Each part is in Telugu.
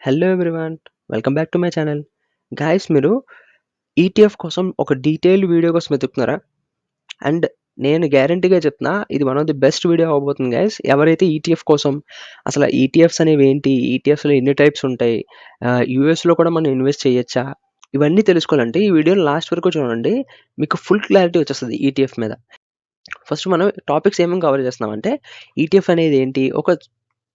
Hello everyone. Welcome back to my channel. Guys, మీరు ఈటీఎఫ్ కోసం ఒక డీటెయిల్డ్ వీడియో కోసం వెతుకుతున్నారా? అండ్ నేను గ్యారంటీగా చెప్తున్నా, ఇది one of the best video అవ్వబోతుంది గైస్. ఎవరైతే ఈటీఎఫ్ కోసం అసలు ఈటీఎఫ్స్ అనేవి ఏంటి, ఈటీఎఫ్స్లో ఎన్ని టైప్స్ ఉంటాయి, యూఎస్లో కూడా మనం ఇన్వెస్ట్ చేయొచ్చా, ఇవన్నీ తెలుసుకోవాలంటే ఈ వీడియోని లాస్ట్ వరకు చూడండి. మీకు ఫుల్ క్లారిటీ వచ్చేస్తుంది ఈటీఎఫ్ మీద. ఫస్ట్ మనం టాపిక్స్ ఏమేమి కవర్ చేస్తున్నామంటే, ఈటీఎఫ్ అనేది ఏంటి, ఒక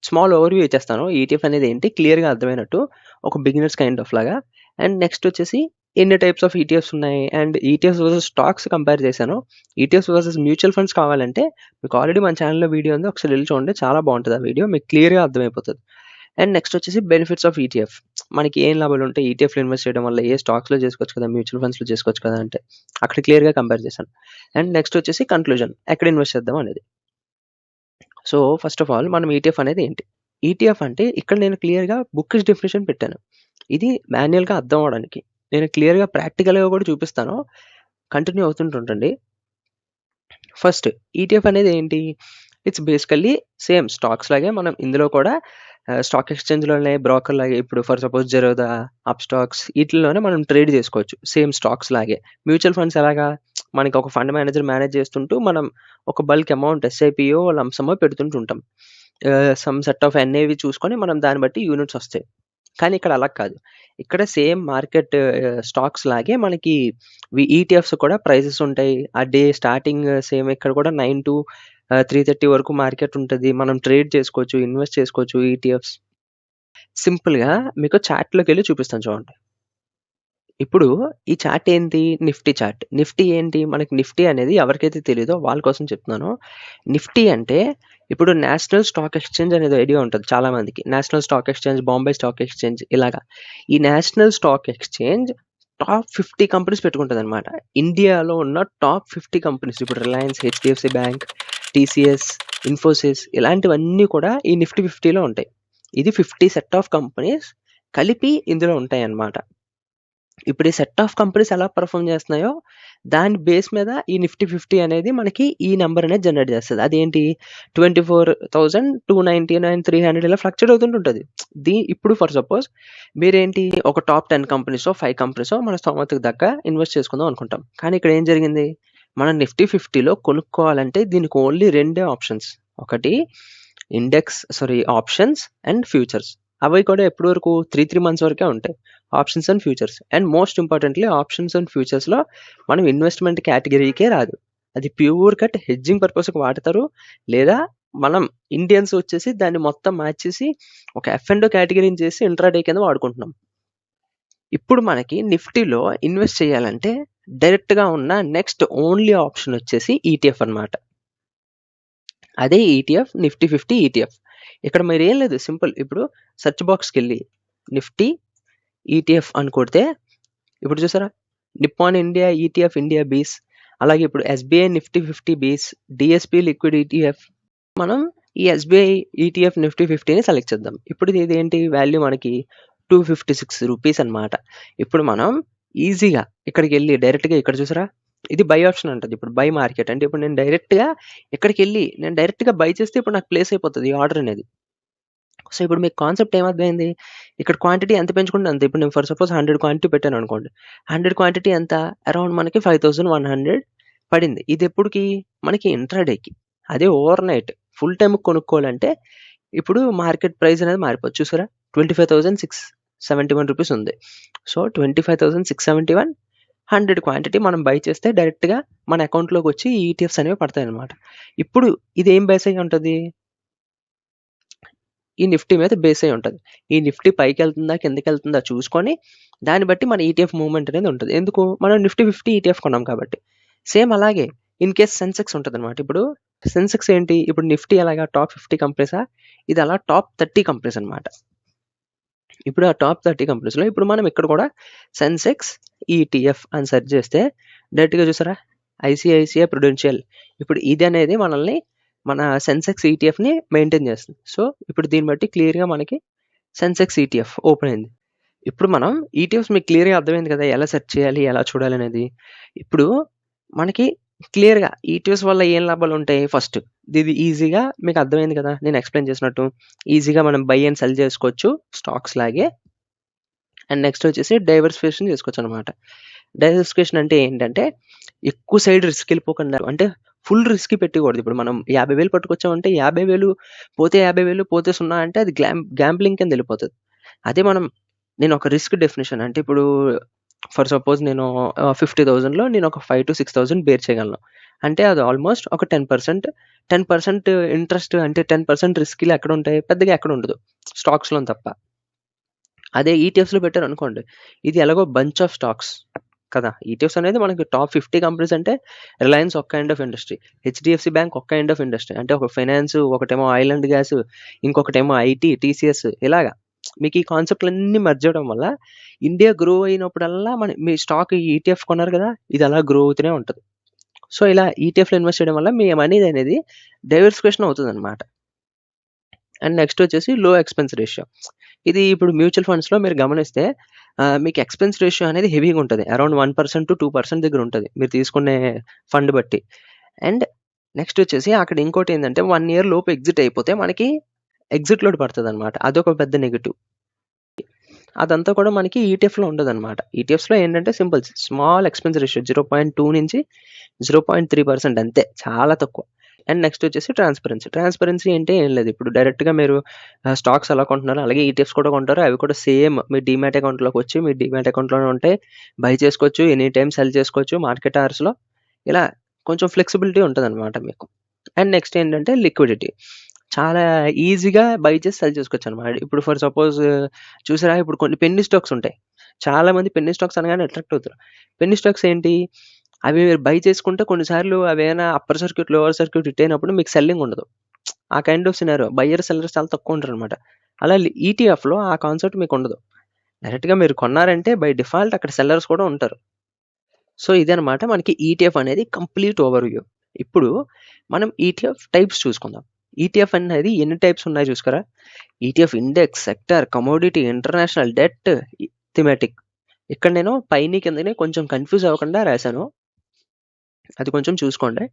స్మాల్ ఓవర్‌వ్యూ ఇచ్చేస్తాను. ఈటీఎఫ్ అనేది ఏంటి క్లియర్‌గా అర్థమైనట్టు, ఒక బిగినర్స్ కైండ్ ఆఫ్ లాగా. అండ్ నెక్స్ట్ వచ్చేసి ఎన్ని టైప్స్ ఆఫ్ ఈటీఎఫ్స్ ఉన్నాయి, and ETFs versus stocks compare చేశాను. ఈటీఎఫ్స్ వర్సెస్ మ్యూచువల్ ఫండ్స్ కావాలంటే మీకు ఆల్రెడీ మన ఛానల్‌లో వీడియో ఉంది, ఒకసారి వెళ్ళి చూడండి. చాలా బాగుంటుంది ఆ వీడియో, మీకు క్లియర్‌గా అర్థమైపోతుంది. అండ్ నెక్స్ట్ వచ్చేసి బెనిఫిట్స్ ఆఫ్ ఈటీఎఫ్. మనకి ఏం లాభాలు ఉంటాయి ఈటీఎఫ్లో ఇన్వెస్ట్ చేయడం వల్ల, ఏ స్టాక్స్లో చేసుకోవచ్చు కదా, మ్యూచువల్ ఫండ్స్లో చేసుకోవచ్చు కదా అంటే అక్కడ క్లియర్‌గా కంపేర్ చేశాను. అండ్ నెక్స్ట్ వచ్చేసి కన్క్లూజన్, ఎక్కడ ఇన్వెస్ట్ చేద్దాం అనేది. సో ఫస్ట్ ఆఫ్ ఆల్ మనం ఈటీఎఫ్ అనేది ఏంటి, ఈటీఎఫ్ అంటే ఇక్కడ నేను క్లియర్‌గా బుక్కిష్ డెఫినిషన్ పెట్టాను. ఇది మాన్యుయల్‌గా అర్థం అవ్వడానికి. నేను క్లియర్‌గా ప్రాక్టికల్‌గా కూడా చూపిస్తాను. కంటిన్యూ అవుతుంటుండండి. ఫస్ట్ ఈటీఎఫ్ అనేది ఏంటి? ఇట్స్ బేసికల్లీ సేమ్ స్టాక్స్ లాగే మనం ఇందులో కూడా స్టాక్ ఎక్స్చేంజ్‌లోనే బ్రోకర్ లాగే, ఇప్పుడు for suppose Zerodha, Upstox వీటిల్లోనే మనం ట్రేడ్ చేసుకోవచ్చు సేమ్ స్టాక్స్ లాగే. మ్యూచువల్ ఫండ్స్ ఎలాగా, మనకి ఒక ఫండ్ మేనేజర్ మేనేజ్ చేస్తుంటూ మనం ఒక బల్క్ అమౌంట్ ఎస్ఐపియో లంసమో పెడుతుంటూ ఉంటాం. సమ్ సెట్ ఆఫ్ ఎన్ఏవి చూసుకొని మనం దాన్ని బట్టి యూనిట్స్ వస్తాయి. కానీ ఇక్కడ అలా కాదు. ఇక్కడ సేమ్ మార్కెట్ స్టాక్స్ లాగే మనకి ఈటీఎఫ్స్ కూడా ప్రైసెస్ ఉంటాయి. ఆ డే స్టార్టింగ్ సేమ్ ఇక్కడ కూడా 9 to 3:30 వరకు మార్కెట్ ఉంటది. మనం ట్రేడ్ చేసుకోవచ్చు, ఇన్వెస్ట్ చేసుకోవచ్చు ఈటీఎఫ్స్. సింపుల్‌గా మీకు చార్ట్‌లోకెళ్ళి చూపిస్తాను చూడండి. ఇప్పుడు ఈ చార్ట్ ఏంటి? Nifty chart. నిఫ్టీ ఏంటి? మనకి నిఫ్టీ అనేది ఎవరికైతే తెలీదో వాళ్ళ కోసం చెప్తున్నాను. నిఫ్టీ అంటే ఇప్పుడు నేషనల్ స్టాక్ ఎక్స్చేంజ్ అనేది ఐడియా ఉంటది చాలా మందికి. National stock exchange, Bombay stock exchange ఇలాగా. ఈ national stock exchange top 50 companies పెట్టుకుంటదనమాట. ఇండియాలో ఉన్న టాప్ 50 కంపెనీస్, ఇప్పుడు Reliance, HDFC bank, TCS, Infosys ఇలాంటివన్నీ కూడా ఈ నిఫ్టీ 50లో ఉంటాయి. ఇది 50 సెట్ ఆఫ్ కంపెనీస్ కలిపి ఇందులో ఉంటాయన్నమాట. ఇప్పుడు ఈ సెట్ ఆఫ్ కంపెనీస్ ఎలా పెర్ఫార్మ్ చేస్తున్నాయో దాని బేస్ మీద ఈ నిఫ్టీ 50 అనేది మనకి ఈ నెంబర్ అనేది జనరేట్ చేస్తది. అదేంటి 24,299, 300 ఇలా ఫ్లక్చుయేట్ అవుతుంటుంటది. ఇప్పుడు ఫర్ సపోజ్ మీరేంటి ఒక టాప్ 10 కంపెనీసో, 5 కంపెనీసో మన స్తోమతకు దగ్గర ఇన్వెస్ట్ చేసుకుందాం అనుకుంటాం. కానీ ఇక్కడ ఏం జరిగింది, మనం నిఫ్టీ 50లో కొనుక్కోవాలంటే దీనికి ఓన్లీ రెండే ఆప్షన్స్. ఒకటి ఆప్షన్స్ అండ్ ఫ్యూచర్స్. అవి కూడా ఎప్పటి వరకు 3 మంత్స్ వరకే ఉంటాయి, options and futures. And most importantly options and ఫ్యూచర్స్లో మనం ఇన్వెస్ట్మెంట్ కేటగిరీకే రాదు. అది ప్యూర్ కట్ హెడ్జింగ్ పర్పస్కి వాడతారు, లేదా మనం ఇండియన్స్ వచ్చేసి దాన్ని మొత్తం మార్చేసి ఒక ఎఫ్&ఓ కేటగిరీని చేసి ఇంట్రాడే కింద వాడుకుంటున్నాం. ఇప్పుడు మనకి నిఫ్టీలో ఇన్వెస్ట్ చేయాలంటే డైరెక్ట్గా ఉన్న నెక్స్ట్ ఓన్లీ ఆప్షన్ వచ్చేసి ఈటీఎఫ్ అన్నమాట. అదే ఈటీఎఫ్, నిఫ్టీ 50 ఈటీఎఫ్. ఇక్కడ మీరు ఏం లేదు, సింపుల్. ఇప్పుడు సెర్చ్ బాక్స్కి వెళ్ళి నిఫ్టీ ఈటీఎఫ్ అని కొడితే ఇప్పుడు చూసారా, నిప్పాన్ ఇండియా ఈటీఎఫ్ ఇండియా బీస్, అలాగే ఇప్పుడు ఎస్బీఐ నిఫ్టీ 50 బీస్, డిఎస్పీ లిక్విడ్ ఈటీఎఫ్. మనం ఈ ఎస్బీఐ ఈటీఎఫ్ నిఫ్టీ 50ని సెలెక్ట్ చేద్దాం. ఇప్పుడు ఇది ఏంటి వాల్యూ మనకి 256 రూపీస్ అనమాట. ఇప్పుడు మనం ఈజీగా ఇక్కడికి వెళ్ళి డైరెక్ట్గా ఇక్కడ చూసారా, ఇది బై ఆప్షన్ అంటది. ఇప్పుడు బై మార్కెట్ అంటే ఇప్పుడు నేను డైరెక్ట్గా బై చేస్తే ఇప్పుడు నాకు ప్లేస్ అయిపోతుంది ఈ ఆర్డర్ అనేది. సో ఇప్పుడు మీకు కాన్సెప్ట్ ఏమర్థమైంది, ఇక్కడ క్వాంటిటీ ఎంత పెంచుకుంటే అంత. ఇప్పుడు నేను ఫర్ సపోజ్ 100 క్వాంటిటీ పెట్టాను అనుకోండి, 100 క్వాంటిటీ ఎంత, అరౌండ్ మనకి 5100 పడింది. ఇది ఎప్పుడుకి, మనకి ఇంట్రాడేకి. అదే ఓవర్ నైట్ ఫుల్ టైం కొనుక్కోవాలంటే ఇప్పుడు మార్కెట్ ప్రైస్ అనేది మారిపోవచ్చు. చూసారా, 25,671 రూపీస్ ఉంది. సో 25,671 100 క్వాంటిటీ మనం బై చేస్తే డైరెక్ట్గా మన అకౌంట్లోకి వచ్చి ఈ ఈటీఎఫ్స్ అనేవి పడతాయి అనమాట. ఇప్పుడు ఇది ఏం బేస్ అయి ఉంటుంది, ఈ నిఫ్టీ మీద బేస్ అయి ఉంటుంది. ఈ నిఫ్టీ పైకి వెళ్తుందా కిందకి వెళ్తుందా చూసుకొని దాన్ని బట్టి మన ఈటీఎఫ్ మూవ్మెంట్ అనేది ఉంటుంది. ఎందుకు, మనం నిఫ్టీ 50 ఈటీఎఫ్ కొన్నాం కాబట్టి. సేమ్ అలాగే ఇన్ కేస్ సెన్సెక్స్ ఉంటుంది అనమాట. ఇప్పుడు సెన్సెక్స్ ఏంటి, ఇప్పుడు నిఫ్టీ అలాగా టాప్ 50 కంపెనీసా, ఇది అలా టాప్ 30 కంపెనీస్ అనమాట. ఇప్పుడు ఆ టాప్ 30 కంపెనీస్లో ఇప్పుడు మనం ఇక్కడ కూడా సెన్సెక్స్ ఈటీఎఫ్ అని సెర్చ్ చేస్తే డైరెక్ట్గా చూసారా, ఐసిఐసిఐ ప్రుడెన్షియల్. ఇప్పుడు ఇది అనేది మనల్ని మన సెన్సెక్స్ ఈటీఎఫ్ని మెయింటైన్ చేస్తుంది. సో ఇప్పుడు దీన్ని బట్టి క్లియర్గా మనకి సెన్సెక్స్ ఈటీఎఫ్ ఓపెన్ అయింది. ఇప్పుడు మనం ఈటీఎఫ్స్ మీకు క్లియర్గా అర్థమైంది కదా, ఎలా సెర్చ్ చేయాలి, ఎలా చూడాలి అనేది. ఇప్పుడు మనకి క్లియర్‌గా ఈటీఎఫ్స్ వల్ల ఏం లాభాలుంటాయి ఫస్ట్ ఇది ఈజీగా మీకు అర్థమైంది కదా! నేను ఎక్స్‌ప్లెయిన్ చేసినట్టు. ఈజీగా మనం బై అండ్ సెల్ చేసుకోవచ్చు స్టాక్స్ లాగే. అండ్ నెక్స్ట్ వచ్చేసి డైవర్సిఫికేషన్ చేసుకోవచ్చనమాట. డైవర్సిఫికేషన్ అంటే ఏంటంటే ఎక్కువ సైడ్ రిస్క్ వెళ్ళిపోకుండా అంటే ఫుల్ రిస్క్ పెట్టకూడదు. ఇప్పుడు మనం 50,000 పట్టుకొచ్చామంటే 50,000 పోతే 50,000 పోతే 0 అంటే అది గ్యాంబ్లింగ్ కింద వెళ్ళిపోతది. అదే నేను ఒక రిస్క్ డెఫినిషన్ అంటే ఇప్పుడు ఫర్ సపోజ్ నేను 50,000లో నేను ఒక 5,000-6,000 బేర్ చేయగలను. అంటే అది ఆల్మోస్ట్ ఒక 10% ఇంట్రెస్ట్ అంటే 10% రిస్క్‌లు ఎక్కడుంటాయి? పెద్దగా ఎక్కడ ఉండదు. స్టాక్స్‌లోని తప్ప. అదే ఈటీఎఫ్స్‌లో పెట్టారనుకోండి. ఇది ఎలాగో బంచ్ ఆఫ్ స్టాక్స్ కదా! ఈటీఎఫ్స్ అనేది మనకి టాప్ 50 కంపెనీస్ అంటే రిలయన్స్ ఒక kind of industry. HDFC bank ఒక కైండ్ ఆఫ్ ఇండస్ట్రీ. అంటే ఒక ఫైనాన్స్, ఒకటేమో ఆయిల్ అండ్ గ్యాస్, ఇంకొకటేమో ఐటీ, టీసీఎస్ ఇలాగా. మీకు ఈ కాన్సెప్ట్‌లన్నీ మెర్జ్ అవ్వడం వల్ల ఇండియా గ్రో అయినప్పుడల్లా మీ స్టాక్ ఈటీఎఫ్ కొన్నారు కదా! ఇది అలా గ్రో అవుతూనే ఉంటది. సో, ఇలా ఈటీఎఫ్‌లో ఇన్వెస్ట్ చేయడం వల్ల మీ మనీ అనేది డైవర్సిఫికేషన్ అవుతదనమాట. అండ్ నెక్స్ట్ వచ్చేసి లో ఎక్స్‌పెన్స్ రేషియో. ఇది ఇప్పుడు మ్యూచువల్ ఫండ్స్‌లో మీరు గమనిస్తే మీకు ఎక్స్‌పెన్స్ రేషియో అనేది హెవీగా ఉంటది. అరౌండ్ 1% 2% దగ్గర ఉంటది. మీరు తీసుకునే ఫండ్ బట్టి. అండ్ నెక్స్ట్ వచ్చేసి అక్కడ ఇంకోటేందంటే 1 ఇయర్ లోపు ఎగ్జిట్ అయిపోతే మనకి ఎగ్జిట్ లోడ్ పడతదనమాట. అదొక పెద్ద నెగెటివ్. అదంతా కూడా మనకి ఈటీఎఫ్‌లో ఉండదనమాట. ఈటీఎఫ్స్‌లో ఏంటంటే సింపుల్ స్మాల్ ఎక్స్‌పెన్స్ రేషియో 0.2 నుంచి 0.3% అంతే. చాలా తక్కువ. అండ్ నెక్స్ట్ వచ్చేసి ట్రాన్స్‌పరెన్సీ. ట్రాన్స్‌పరెన్సీ అంటే ఏం లేదు. ఇప్పుడు డైరెక్ట్‌గా మీరు స్టాక్స్ ఎలా కొంటున్నారో అలాగే ఈటీఎఫ్స్ కూడా కొంటారు. అవి కూడా సేమ్ మీ డీమ్యాట్ అకౌంట్‌లోకొచ్చి మీ డీమ్యాట్ అకౌంట్‌లోనే ఉంటాయి. బై చేసుకోవచ్చు. ఎనీ టైమ్ సెల్ చేసుకోవచ్చు మార్కెట్ అవర్స్‌లో. ఇలా కొంచెం ఫ్లెక్సిబిలిటీ ఉంటదనమాట మీకు. అండ్ నెక్స్ట్ ఏంటంటే లిక్విడిటీ. చాలా ఈజీగా బై చేసి సెల్ చేసుకోవచ్చనమాట. ఇప్పుడు ఫర్ సపోజ్ చూసారా ఇప్పుడు కొన్ని పెన్నీ స్టాక్స్ ఉంటాయి. చాలా మంది పెన్నీ స్టాక్స్ అనగానే అట్రాక్ట్ అవుతారు. పెన్నీ స్టాక్స్ ఏంటి? అవి మీరు బై చేసుకుంటే కొన్నిసార్లు అవేమైనా upper circuit, lower circuit hit అయినప్పుడు మీకు సెల్లింగ్ ఉండదు. ఆ kind of scenario buyer, sellers చాలా తక్కువ ఉంటారనమాట. అలా ఈటీఎఫ్‌లో ఆ కాన్సెప్ట్ మీకుండదు. డైరెక్ట్‌గా మీరు కొన్నారంటే బై డిఫాల్ట్ అక్కడ సెల్లర్స్ కూడా ఉంటారు. సో, ఇదనమాట మనకి ఈటీఎఫ్ అనేది కంప్లీట్ ఓవర్‌వ్యూ. ఇప్పుడు మనం ఈటీఎఫ్ టైప్స్ చూసుకుందాం. ఈటీఎఫ్ అనేది ఎన్ని టైప్స్ ఉన్నాయో చూసుకురా? ETF index, sector, commodity, international, debt, thematic. ఇక్కడ నేను పైని, కిందని కొంచెం కన్‌ఫ్యూజ్ అవ్వకుండా రాశాను. అది కొంచెం చూసుకోండి.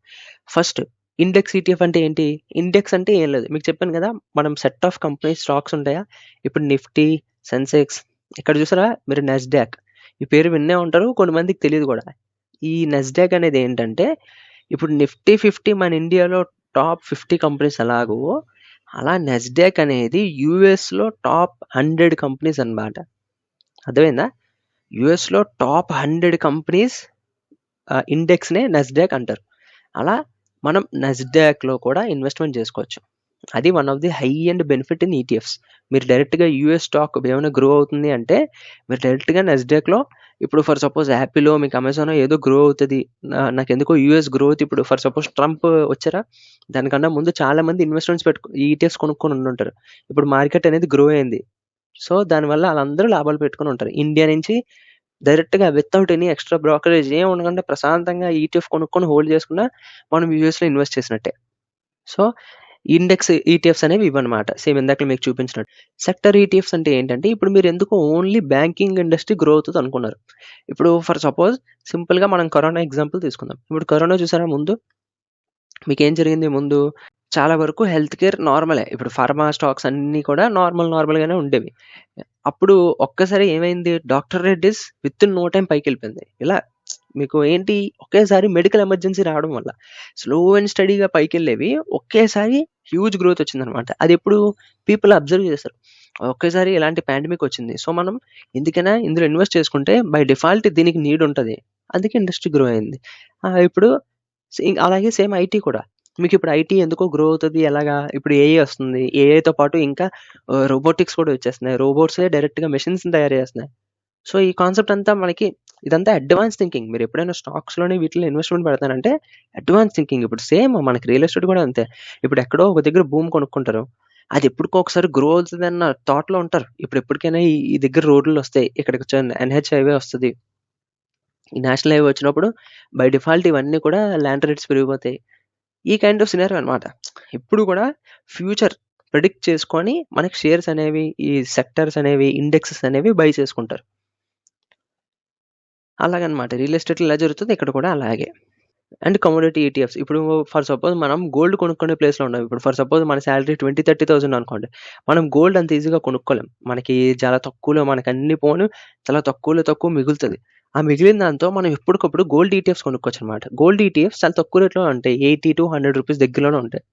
ఫస్ట్ ఇండెక్స్ ఈటీఎఫ్ అంటే ఏంటి? ఇండెక్స్ అంటే ఏం లేదు. మీకు చెప్పాను కదా! మనం సెట్ ఆఫ్ కంపెనీస్ స్టాక్స్ ఉంటాయా? ఇప్పుడు నిఫ్టీ, సెన్సెక్స్ ఇక్కడ చూసారా మీరు నాస్డాక్ ఈ పేరు విన్నే ఉంటారు. కొంతమందికి తెలీదు కూడా. ఈ నాస్డాక్ అనేది ఏంటంటే ఇప్పుడు నిఫ్టీ 50 మన ఇండియాలో టాప్ 50 కంపెనీస్ ఎలాగో అలా నాస్డాక్ అనేది యూఎస్‌లో టాప్ 100 కంపెనీస్ అన్నమాట. అర్థమైందా? యూఎస్‌లో టాప్ 100 కంపెనీస్ ఇండెక్స్‌నే నాస్డాక్ అంటారు. అలా మనం నాస్డాక్‌లో కూడా ఇన్వెస్ట్‌మెంట్ చేసుకోవచ్చు. అది one of the high and benefit in ETFs. మీరు డైరెక్ట్‌గా యూఎస్ స్టాక్ ఏమైనా గ్రో అవుతుంది అంటే మీరు డైరెక్ట్‌గా నాస్డాక్‌లో ఇప్పుడు ఫర్ సపోజ్ యాపిలో మీకు అమెజానో ఏదో గ్రో అవుతది. నాకెందుకో యూఎస్ గ్రోత్ ఇప్పుడు ఫర్ సపోజ్ ట్రంప్ వచ్చారా? దానికన్నా ముందు చాలా మంది ఇన్వెస్ట్‌మెంట్స్ ఈటీఎఫ్స్ కొనుక్కొని ఉండుంటారు. ఇప్పుడు మార్కెట్ అనేది గ్రో అయింది. సో, దానివల్ల ఆళ్ళందరూ లాభాలు పెట్టుకొని ఉంటారు. ఇండియా నుంచి డైరెక్ట్‌గా వితౌట్ ఎనీ ఎక్స్‌ట్రా బ్రోకరేజ్ ఏం ఉండకుండా ప్రశాంతంగా ఈటీఎఫ్ కొనుక్కొని హోల్డ్ చేసుకున్నా మనం యూఎస్‌లో ఇన్వెస్ట్ చేసినట్టే. సో, ఇండెక్స్ ఈటీఎఫ్స్ అనేవి ఇవన్నమాట. సేమ్ ఇందాక మీకు చూపించినట్టు. సెక్టర్ ఈటీఎఫ్స్ అంటే ఏంటంటే ఇప్పుడు మీరెందుకు ఓన్లీ బ్యాంకింగ్ ఇండస్ట్రీ గ్రో అవుతది అనుకున్నారు. ఇప్పుడు ఫర్ సపోజ్ సింపుల్‌గా మనం కరోనా ఎగ్జాంపుల్ తీసుకుందాం. ఇప్పుడు కరోనా చూసారా ముందు? మీకేం జరిగింది ముందు? చాలా వరకు హెల్త్ కేర్ నార్మలే. ఇప్పుడు ఫార్మా స్టాక్స్ అన్నీ కూడా నార్మల్‌గానే ఉండేవి. అప్పుడు ఒక్కసారి ఏమైంది? Doctor Reddy's within no time పైకెళ్ళిపోయింది. ఇలా మీకు ఏంటి ఒకేసారి మెడికల్ ఎమర్జెన్సీ రావడం వల్ల స్లో అండ్ స్టడీగా పైకెళ్ళేవి ఒకేసారి హ్యూజ్ గ్రోత్ వచ్చిందనమాట. అదెప్పుడు పీపుల్ అబ్జర్వ్ చేశారు. ఒకేసారి ఇలాంటి పాండమిక్ వచ్చింది. సో, మనం ఎందుకైనా ఇందులో ఇన్వెస్ట్ చేసుకుంటే బై డిఫాల్ట్ దీనికి నీడ్ ఉంటది. అందుకే ఇండస్ట్రీ గ్రో అయింది. ఇప్పుడు అలాగే సేమ్ ఐటీ కూడా. మీకిప్పుడు ఐటీ ఎందుకో గ్రో అవుతది ఎలాగా? ఇప్పుడు ఏఐ వస్తుంది. ఏఐతో పాటు ఇంకా రోబోటిక్స్ కూడా వచ్చేస్తున్నాయి. రోబోట్సే డైరెక్ట్‌గా మెషిన్స్‌ని తయారు చేస్తున్నాయి. సో, ఈ కాన్సెప్ట్ అంతా మనకి ఇదంతా అడ్వాన్స్ థింకింగ్. మీరెప్పుడైనా స్టాక్స్‌లోని వీటిలో ఇన్వెస్ట్‌మెంట్ పెడతానంటే అడ్వాన్స్ థింకింగ్. ఇప్పుడు సేమ్ మనకి రియల్ ఎస్టేట్ కూడా అంతే. ఇప్పుడు ఎక్కడో ఒక దగ్గర భూమి కొనుక్కుంటారు. అది ఎప్పటికో ఒకసారి గ్రో అవుతదన్న థాట్‌లో ఉంటారు. ఇప్పుడు ఎప్పటికైనా ఈ దగ్గర రోడ్‌లొస్తాయి. ఇక్కడికి ఎన్‌హెచ్ హైవే వస్తది. ఈ నేషనల్ హైవే వచ్చినప్పుడు బై డిఫాల్ట్ ఇవన్నీ కూడా ల్యాండ్ రేట్స్ పెరిగిపోతాయి. ఈ కైండ్ ఆఫ్ సినారియో అనమాట. ఎప్పుడు కూడా ఫ్యూచర్ ప్రిడిక్ట్ చేసుకొని మనకి షేర్స్ అనేవి, ఈ సెక్టార్స్ అనేవి, ఇండెక్సెస్ అనేవి బై చేసుకుంటారు. అలాగనమాట. రియల్ ఎస్టేట్‌లో ఎలా జరుగుతదో ఇక్కడ కూడా అలాగే. And commodity ETFs. ఇప్పుడు ఫర్ సపోజ్ మనం గోల్డ్ కొనుక్కునే ప్లేస్‌లో ఉన్నాం. ఇప్పుడు ఫర్ సపోజ్ మన సాలరీ 20,000, 30,000 అనుకోండి. మనం గోల్డ్ అంత ఈజీగా కొనుక్కోలేం. మనకి చాలా తక్కువలో మనకన్నీ పోను చాలా తక్కువలో తక్కువ మిగులుతది. ఆ మిగిలిన దాంతో మనం ఎప్పటికప్పుడు గోల్డ్ ఈటీఎఫ్స్ కొనుక్కోవచ్చనమాట. గోల్డ్ ఈటీఎఫ్స్ చాలా తక్కువ రేట్‌లో ఉంటాయి. 80-100 రూపీస్ దగ్గరలోనే ఉంటాయి.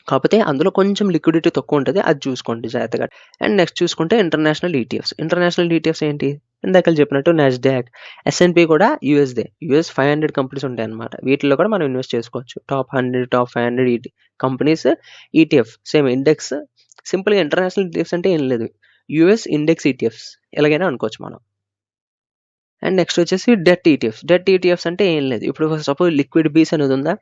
కాపోతే అందులో కొంచెం లిక్విడిటీ తక్కువుంటది. అది చూసుకోండి జాగ్రత్తగా. అండ్ నెక్స్ట్ చూసుకుంటే ఇంటర్నేషనల్ ఈటీఎఫ్స్. ఇంటర్నేషనల్ ఈటీఎఫ్స్ ఏంటి? ఇందాకల చెప్పినట్టు నాస్డాక్, ఎస్ఎన్‌పి కూడా యూఎస్‌దే. యూఎస్ 500 కంపెనీస్ ఉంటాయన్నమాట. వీటిల్లో కూడా మనం ఇన్వెస్ట్ చేసుకోవచ్చు. Top 100, top 500 companies ETF. Same index. సింపుల్‌గా ఇంటర్నేషనల్ ఈటీఎఫ్స్ అంటే ఏం లేదు. యూఎస్ ఇండెక్స్ ఈటీఎఫ్స్ ఎలాగైనా అనుకోవచ్చు మనం. అండ్ నెక్స్ట్ వచ్చేసి డెట్ ఈటీఎఫ్స్. డెట్ ఈటీఎఫ్స్ అంటే ఏం లేదు. ఇప్పుడు సపోజ్ లిక్విడ్ బీస్ అనేది ఉందా?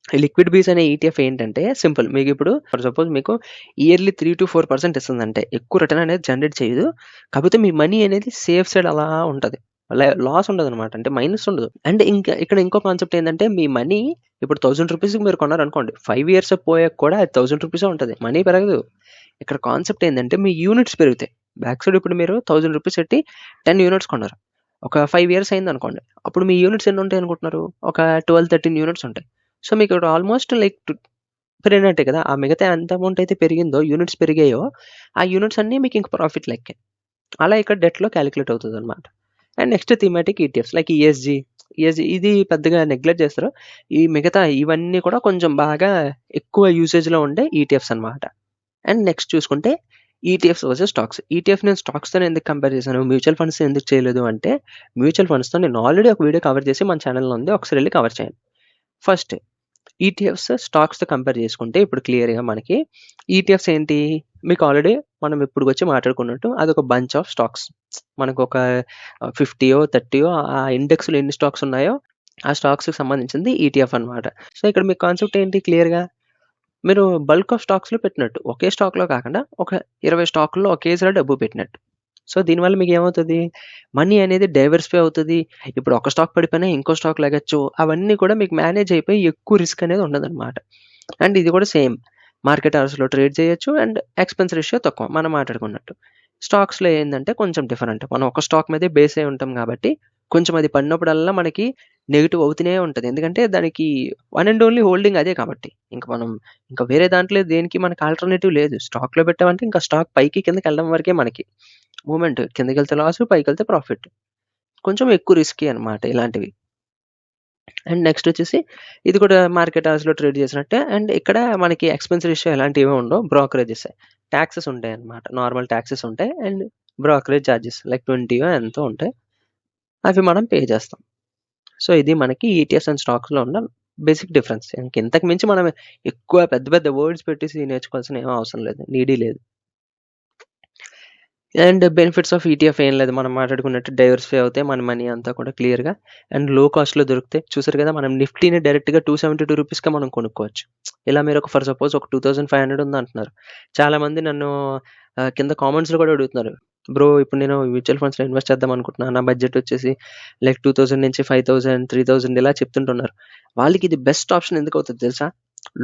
లిక్విడ్ బీస్ అనే ఈటీఎఫ్ ఏంటంటే సింపుల్. మీకిప్పుడు ఫర్ సపోజ్ మీకు ఇయర్లీ 3-4% ఇస్తుందంటే ఎక్కువ రిటర్న్ అనేది జనరేట్ చేయదు. కాకపోతే మీ మనీ అనేది సేఫ్ సైడ్ అలా ఉంటది. లాస్ ఉండదనమాట. అంటే మైనస్ ఉండదు. అండ్ ఇంకా ఇక్కడ ఇంకో కాన్సెప్ట్ ఏందంటే మీ మనీ ఇప్పుడు ₹1000 మీరు కొన్నారనుకోండి. 5 ఇయర్స్ పోయాక కూడా అది ₹1000 ఉంటది. మనీ పెరగదు. ఇక్కడ కాన్సెప్ట్ ఏందంటే మీ యూనిట్స్ పెరుగుతాయి. బ్యాక్ సైడ్ ఇప్పుడు మీరు ₹1000 పెట్టి 10 యూనిట్స్ కొన్నారు. ఒక 5 ఇయర్స్ అయిందనుకోండి. అప్పుడు మీ యూనిట్స్ ఎన్ని ఉంటాయి అనుకుంటున్నారు? ఒక 12, 13 యూనిట్స్ ఉంటాయి. సో మీకు ఇక్కడ ఆల్మోస్ట్ లైక్ పెరిగినట్టే కదా! ఆ మిగతా ఎంత అమౌంట్ అయితే పెరిగిందో, యూనిట్స్ పెరిగాయో, ఆ యూనిట్స్ అన్నీ మీకు ఇంక ప్రాఫిట్ లెక్కే. అలా ఇక్కడ డెట్‌లో కాలిక్యులేట్ అవుతదనమాట. And next thematic ETFs like ESG ఇది పెద్దగా నెగ్లెక్ట్ చేస్తారు. ఈ మిగతా ఇవన్నీ కూడా కొంచెం బాగా ఎక్కువ యూసేజ్‌లో ఉండే ఈటీఎఫ్స్ అనమాట. అండ్ నెక్స్ట్ చూసుకుంటే ఈటీఎఫ్స్ వర్సెస్ స్టాక్స్. ఈటీఎఫ్ నేను స్టాక్స్‌తోనే ఎందుకు కంపేర్ చేశాను? మ్యూచువల్ ఫండ్స్ ఎందుకు చేయలేదు అంటే, మ్యూచువల్ ఫండ్స్‌తో నేను ఆల్రెడీ ఒక వీడియో కవర్ చేసి మన ఛానెల్‌లో ఉంది. ఒకసారి వెళ్లి కవర్ చేయండి. ఫస్ట్ ఈటీఎఫ్స్ స్టాక్స్‌తో కంపేర్ చేసుకుంటే ఇప్పుడు క్లియర్‌గా మనకి ఈటీఎఫ్స్ ఏంటి? మీకు ఆల్రెడీ మనం ఇప్పుడుకొచ్చి మాట్లాడుకున్నట్టు అదొక బంచ్ ఆఫ్ స్టాక్స్. మనకొక 50 30 ఆ ఇండెక్స్‌లో ఎన్ని స్టాక్స్ ఉన్నాయో, ఆ స్టాక్స్‌కి సంబంధించింది ఈటీఎఫ్ అనమాట. సో, ఇక్కడ మీ కాన్సెప్ట్ ఏంటి క్లియర్‌గా? మీరు బల్క్ ఆఫ్ స్టాక్స్‌లో పెట్టినట్టు. ఒకే స్టాక్‌లో కాకుండా ఒక 20 స్టాకుల్లో ఒకేసారి డబ్బు పెట్టినట్టు. సో, దీనివల్ల మీకేమవుతది? మనీ అనేది డైవర్సిఫై అవుతది. ఇప్పుడు ఒక స్టాక్ పడిపోయినా ఇంకో స్టాక్ లెగొచ్చు. అవన్నీ కూడా మీకు మేనేజ్ అయిపోయి ఎక్కువ రిస్క్ అనేది ఉండదనమాట. అండ్ ఇది కూడా సేమ్. మార్కెట్ అవర్స్‌లో ట్రేడ్ చేయొచ్చు. అండ్ ఎక్స్‌పెన్స్ రేషియో తక్కువ. మనం మాట్లాడుకున్నట్టు. స్టాక్స్‌లో ఏందంటే కొంచెం డిఫరెంట్. మనం ఒక స్టాక్ మీదే బేస్ అయి ఉంటాం కాబట్టి, కొంచెం అది పడినప్పుడల్లా మనకి నెగెటివ్ అవుతూనే ఉంటది. ఎందుకంటే దానికి వన్ అండ్ ఓన్లీ హోల్డింగ్ అదే కాబట్టి. ఇంక మనం ఇంకా వేరే దాంట్లో దేనికి మనకి ఆల్టర్‌నేటివ్ లేదు. స్టాక్‌లో పెట్టామంటే ఇంకా స్టాక్ పైకి కిందకెళ్ళడం వరకే మనకి మూవ్‌మెంట్. కిందకెళ్తే లాసు, పైకెళ్తే ప్రాఫిట్. కొంచెం ఎక్కువ రిస్కీ అనమాట ఇలాంటివి. అండ్ నెక్స్ట్ వచ్చేసి ఇది కూడా మార్కెట్ అవర్స్‌లో ట్రేడ్ చేసినట్టే. అండ్ ఇక్కడ మనకి ఎక్స్‌పెన్స్ రేషియో ఎలాంటివి ఉండవు. బ్రోకరేజెసే. టాక్సెస్ ఉంటాయన్నమాట. నార్మల్ టాక్సెస్ ఉంటాయి. అండ్ బ్రోకరేజ్ చార్జెస్ లైక్ 20 ఎంతో ఉంటాయి. అవి మనం పే చేస్తాం. సో, ఇది మనకి ఈటీఎఫ్స్ అండ్ స్టాక్స్‌లో ఉన్న బేసిక్ డిఫరెన్స్. ఇంతకు మించి మనం ఎక్కువ పెద్ద పెద్ద వర్డ్స్ పెట్టేసి నేర్చుకోవాల్సిన ఏం అవసరం లేదు. నీడీ లేదు. అండ్ బెనిఫిట్స్ ఆఫ్ ఈటీఎఫ్ ఏం లేదు. మనం మాట్లాడుకున్నట్టు డైవర్సిఫై అవుతాయి. మన మనీ అంతా కూడా క్లియర్‌గా అండ్ లో కాస్ట్‌లో దొరుకుతాయి. చూసారు కదా! మనం నిఫ్టీని డైరెక్ట్‌గా ₹272కే మనం కొనుక్కోవచ్చు. ఇలా మీరు ఫర్ సపోజ్ ఒక 2500 ఉందంటున్నారు. చాలామంది నన్ను కింద కామెంట్స్‌లో కూడా అడుగుతున్నారు. బ్రో ఇప్పుడు నేను మ్యూచువల్ ఫండ్స్‌లో ఇన్వెస్ట్ చేద్దాం అనుకుంటున్నా. నా బడ్జెట్ వచ్చేసి లైక్ 2000 నుంచి 5000, 3000 ఇలా చెప్తుంటున్నారు. వాళ్ళకి ఇది బెస్ట్ ఆప్షన్ ఎందుకు అవుతది తెలుసా?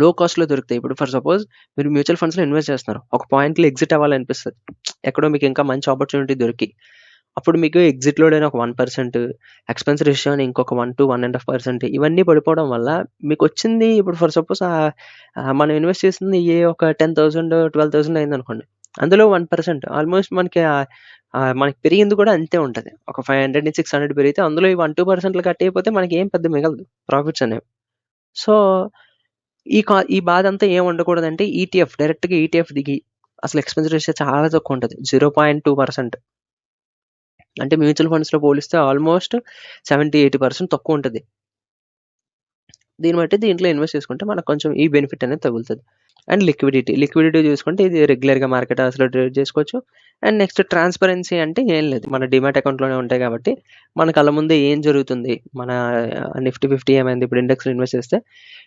లో కాస్ట్‌లో దొరుకుతాయి. ఇప్పుడు ఫర్ సపోజ్ మీరు మ్యూచువల్ ఫండ్స్‌లో ఇన్వెస్ట్ చేస్తున్నారు. ఒక పాయింట్‌లో ఎగ్జిట్ అవ్వాలనిపిస్తది. ఎక్కడో మీకు ఇంకా మంచి ఆపర్చునిటీ దొరికి. అప్పుడు మీకు ఎగ్జిట్‌లోనే ఒక 1%, ఎక్స్‌పెన్స్ రేషియో అని ఇంకొక 1-1.5% ఇవన్నీ పడిపోవడం వల్ల మీకొచ్చింది ఇప్పుడు ఫర్ సపోజ్ మనం ఇన్వెస్ట్ చేసింది ఒక 10,000, 12,000 అయిందనుకోండి. అందులో 1% ఆల్మోస్ట్ మనకి మనకి పెరిగింది కూడా అంతే ఉంటది. ఒక 500-600 పెరిగితే అందులో ఈ 1-2% కట్ అయిపోతే మనకేం పెద్ద మిగలదు ప్రాఫిట్స్ అనేవి. సో, ఈ బాధంతా ఏం ఉండకూడదంటే డైరెక్ట్‌గా ఈటీఎఫ్ దిగి అసలు ఎక్స్‌పెన్స్ రేషియో చాలా తక్కువుంటది. 0.2% అంటే మ్యూచువల్ ఫండ్స్‌లో పోలిస్తే ఆల్మోస్ట్ 70-80% తక్కువుంటది. దీన్ని బట్టి దీంట్లో ఇన్వెస్ట్ చేసుకుంటే మనకు కొంచెం ఈ బెనిఫిట్ అనేది తగులుతది. అండ్ లిక్విడిటీ చూసుకుంటే ఇది రెగ్యులర్‌గా మార్కెట్ అవర్స్‌లో ట్రేడ్ చేసుకోవచ్చు. అండ్ నెక్స్ట్ ట్రాన్స్‌పరెన్సీ అంటే ఏం లేదు. మన డీమ్యాట్ అకౌంట్‌లోనే ఉంటాయి కాబట్టి, మన కళ్ళ ముందే ఏం జరుగుతుంది, మన నిఫ్టీ 50 ఏమైంది, ఇప్పుడు ఇండెక్స్‌లో ఇన్వెస్ట్ చేస్తే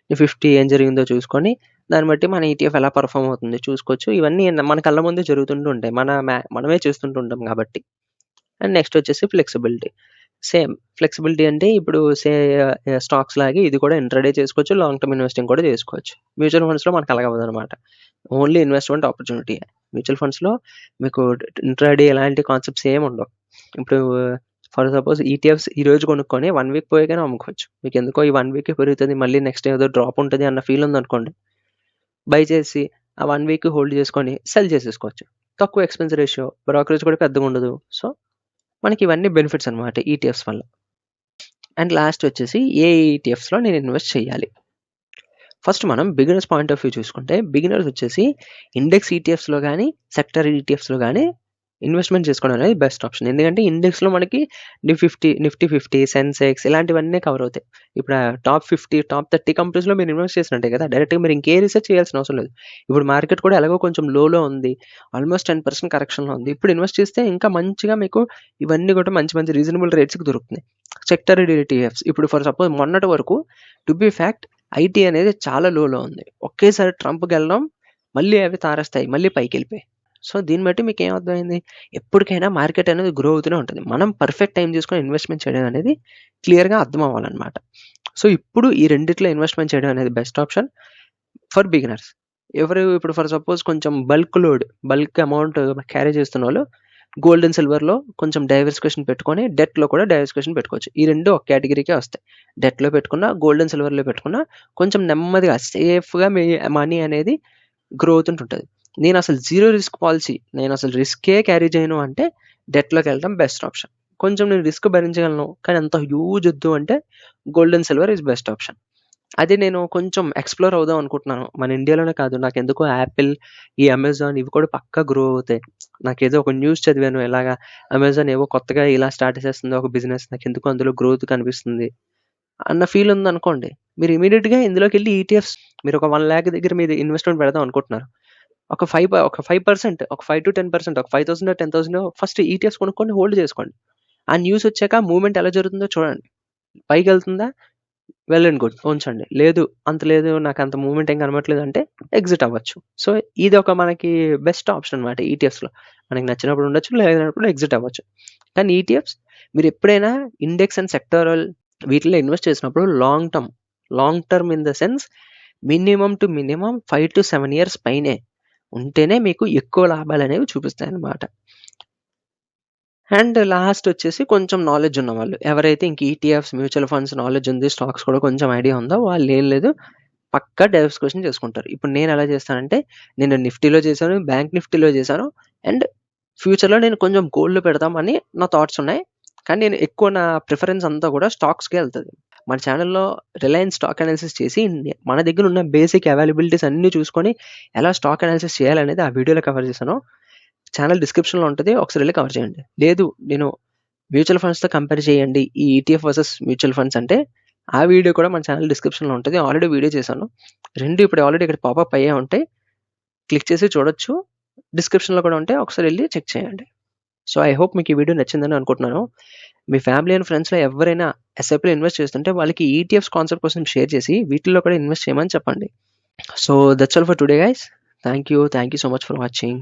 నిఫ్టీ 50 ఏం జరిగిందో చూసుకొని, దాన్ని బట్టి మన ఈటీఎఫ్ ఎలా పెర్ఫార్మ్ అవుతుంది చూసుకోవచ్చు. ఇవన్నీ మన కళ్ళ ముందే జరుగుతుంటూ ఉంటాయి. మనమే చేస్తుంటూ ఉంటాం కాబట్టి. అండ్ నెక్స్ట్ వచ్చేసి ఫ్లెక్సిబిలిటీ. సేమ్ ఫ్లెక్సిబిలిటీ అంటే ఇప్పుడు స్టాక్స్ లాగే ఇది కూడా ఇంట్రాడే చేసుకోవచ్చు. లాంగ్ టర్మ్ ఇన్వెస్టింగ్ కూడా చేసుకోవచ్చు. మ్యూచువల్ ఫండ్స్‌లో మనకు అలాగవ్వదనమాట. ఓన్లీ ఇన్వెస్ట్‌మెంట్ ఆపర్చునిటీయే. మ్యూచువల్ ఫండ్స్‌లో మీకు ఇంట్రాడే ఇలాంటి కాన్సెప్ట్స్ ఏమి ఉండవు. ఇప్పుడు ఫర్ సపోజ్ ఈటీఎఫ్స్ ఈ రోజు కొనుక్కొని 1 వీక్ పోయాకనే అమ్ముకోవచ్చు. మీకు ఎందుకో ఈ 1 వీకే పెరుగుతుంది, మళ్ళీ నెక్స్ట్ ఏదో డ్రాప్ ఉంటుంది అన్న ఫీల్ ఉందనుకోండి, బై చేసి ఆ 1 వీక్ హోల్డ్ చేసుకొని సెల్ చేసేసుకోవచ్చు. తక్కువ ఎక్స్‌పెన్స్ రేషియో, బ్రోకరేజ్ కూడా పెద్దగా ఉండదు. సో, మనకి ఇవన్నీ బెనిఫిట్స్ అనమాట ఈటీఎఫ్స్ వల్ల. అండ్ లాస్ట్ వచ్చేసి ఏ ఈటీఎఫ్స్‌లో నేను ఇన్వెస్ట్ చేయాలి? ఫస్ట్ మనం బిగినర్స్ పాయింట్ ఆఫ్ వ్యూ చూసుకుంటే, బిగినర్స్ వచ్చేసి ఇండెక్స్ ఈటీఎఫ్స్‌లో గానీ, సెక్టర్ ఈటీఎఫ్స్‌లో గానీ ఇన్వెస్ట్‌మెంట్ చేసుకోవడం అనేది బెస్ట్ ఆప్షన్. ఎందుకంటే ఇండెక్స్‌లో మనకి నిఫ్టీ 50, సెన్సెక్స్ ఇలాంటివన్నీ కవర్ అవుతాయి. ఇప్పుడు టాప్ 50, టాప్ 30 కంపెనీస్‌లో మీరు ఇన్వెస్ట్ చేసినట్టే కదా! డైరెక్ట్‌గా మీరు ఇంకే రిసర్చ్ చేయాల్సిన అవసరం లేదు. ఇప్పుడు మార్కెట్ కూడా ఎలాగో కొంచెం లోలో ఉంది. ఆల్మోస్ట్ 10% కరెక్షన్‌లో ఉంది. ఇప్పుడు ఇన్వెస్ట్ చేస్తే ఇంకా మంచిగా మీకు ఇవన్నీ కూడా మంచి మంచి రీజనబుల్ రేట్స్‌కి దొరుకుతున్నాయి. సెక్టర్ ఈటీఎఫ్స్ ఇప్పుడు ఫర్ సపోజ్ మొన్నటి వరకు టు బీ ఫ్యాక్ట్ ఐటీ అనేది చాలా లోలో ఉంది. ఒకేసారి ట్రంప్ గెలడం మళ్ళీ అవి తారేస్తాయి. మళ్ళీ పైకెళ్ళిపోయాయి. సో, దీన్ని బట్టి మీకేం అర్థమైంది? ఎప్పటికైనా మార్కెట్ అనేది గ్రో అవుతూనే ఉంటుంది. మనం పర్ఫెక్ట్ టైం చూసుకొని ఇన్వెస్ట్‌మెంట్ చేయడం అనేది క్లియర్‌గా అర్థం అవ్వాలన్నమాట. సో, ఇప్పుడు ఈ రెండిట్లో ఇన్వెస్ట్‌మెంట్ చేయడం అనేది బెస్ట్ ఆప్షన్ ఫర్ బిగినర్స్. ఎవరు ఇప్పుడు ఫర్ సపోజ్ కొంచెం బల్క్ అమౌంట్ క్యారీ చేస్తున్నోళ్ళు గోల్డ్ అండ్ సిల్వర్‌లో కొంచెం డైవర్సిఫికేషన్ పెట్టుకొని, డెట్‌లో కూడా డైవర్సిఫికేషన్ పెట్టుకోవచ్చు. ఈ 2 ఒక కేటగిరీకే వస్తాయి. డెట్‌లో పెట్టుకున్నా, గోల్డ్ అండ్ సిల్వర్‌లో పెట్టుకున్నా కొంచెం నెమ్మదిగా సేఫ్‌గా మీ మనీ అనేది గ్రో అవుతుంటుంటది. నేనసలు జీరో రిస్క్ పాలిసీ, నేనసలు రిస్కే క్యారీ చేయను అంటే డెట్‌లోకెళ్ళడం బెస్ట్ ఆప్షన్. కొంచెం నేను రిస్క్ భరించగలను, కానీ అంత హ్యూజ్ వద్దు అంటే gold and silver is best option. అదే నేను కొంచెం ఎక్స్‌ప్లోర్ అవుదాం అనుకుంటున్నాను. మన ఇండియాలోనే కాదు, నాకెందుకో యాపిల్, ఈ అమెజాన్ ఇవి కూడా పక్కా గ్రో అవుతాయి. నాకేదో ఒక న్యూస్ చదివాను ఇలాగా అమెజాన్ ఏవో కొత్తగా ఇలా స్టార్ట్ చేస్తుంది ఒక బిజినెస్. నాకెందుకో అందులో గ్రోత్ కనిపిస్తుంది అన్న ఫీల్ ఉందనుకోండి, మీరు ఇమ్మీడియేట్‌గా ఇందులోకెళ్ళి ఈటీఎఫ్స్ మీరు ఒక 1,00,000 దగ్గర మీరు ఇన్వెస్ట్‌మెంట్ పెడదాం అనుకుంటున్నారు. ఒక 5% ఒక 5-10% ఒక 5,000 10,000 ఫస్ట్ ఈటీఎఫ్స్ కొనుక్కొని హోల్డ్ చేసుకోండి. ఆ న్యూస్ వచ్చాక మూవ్‌మెంట్ ఎలా జరుగుతుందో చూడండి. పైకెళ్తుందా? వెల్ అండ్ గుడ్ ఉంచండి. లేదు అంత లేదు నాకంత మూవ్‌మెంట్ ఏం కనబడట్లేదు అంటే ఎగ్జిట్ అవ్వచ్చు. సో, ఇదొక మనకి బెస్ట్ ఆప్షన్ అనమాట ఈటీఎఫ్స్‌లో. మనకి నచ్చినప్పుడు ఉండొచ్చు, లేనప్పుడు ఎగ్జిట్ అవ్వచ్చు. కానీ ఈటీఎఫ్స్ మీరెప్పుడైనా ఇండెక్స్ అండ్ సెక్టరల్ వీటిలో ఇన్వెస్ట్ చేసినప్పుడు long term in the sense minimum 5-7 years పైనే ఉంటేనే మీకు ఎక్కువ లాభాలనేవి చూపిస్తాయన్నమాట. అండ్ లాస్ట్ వచ్చేసి కొంచెం నాలెడ్జ్ ఉన్నవాళ్ళు. ఎవరైతే ఇంక ఈటీఎఫ్స్, మ్యూచువల్ ఫండ్స్ నాలెడ్జ్ ఉంది, స్టాక్స్ కూడా కొంచెం ఐడియా ఉందో వాళ్ళేం లేదు పక్కా డైవర్సిఫికేషన్ చేసుకుంటారు. ఇప్పుడు నేనెలా చేస్తానంటే, నేను నిఫ్టీలో చేశాను, బ్యాంక్ నిఫ్టీలో చేశాను. అండ్ ఫ్యూచర్‌లో నేను కొంచెం గోల్డ్‌లో పెడదామని నా థాట్స్ ఉన్నాయి. కానీ నేను ఎక్కువ నా ప్రిఫరెన్స్ అంతా కూడా స్టాక్స్‌కే ఎళ్తది. మన ఛానెల్‌లో రిలయన్స్ స్టాక్ అనాలిసిస్ చేసి మన దగ్గర ఉన్న బేసిక్ అవైలబిలిటీస్ అన్నీ చూసుకొని ఎలా స్టాక్ అనాలిసిస్ చేయాలనేది ఆ వీడియోలో కవర్ చేశాను. ఛానెల్ డిస్క్రిప్షన్‌లో ఉంటది. ఒకసారి వెళ్లి కవర్ చేయండి. లేదు నేను మ్యూచువల్ ఫండ్స్‌తో కంపేర్ చేయండి ఈ ఈటీఎఫ్ వర్సెస్ మ్యూచువల్ ఫండ్స్ అంటే ఆ వీడియో కూడా మన ఛానల్ డిస్క్రిప్షన్‌లో ఉంటది. ఆల్రెడీ వీడియో చేశాను. 2 ఇప్పుడు ఆల్రెడీ ఇక్కడ పాపప్ అయ్యే ఉంటాయి. క్లిక్ చేసి చూడొచ్చు. డిస్క్రిప్షన్‌లో కూడా ఉంటాయి. ఒకసారి వెళ్లి చెక్ చేయండి. సో, ఐ హోప్ మీకు ఈ వీడియో నచ్చిందని అనుకుంటున్నాను. మీ ఫ్యామిలీ అండ్ ఫ్రెండ్స్‌లో ఎవరైనా ఎస్ఐపిలో ఇన్వెస్ట్ చేస్తుంటే వాళ్ళకి ఈటీఎఫ్స్ కాన్సెప్ట్ కోసం షేర్ చేసి వీటిల్లో కూడా ఇన్వెస్ట్ చేయమని చెప్పండి. So, that's all for today guys. Thank you so much for watching.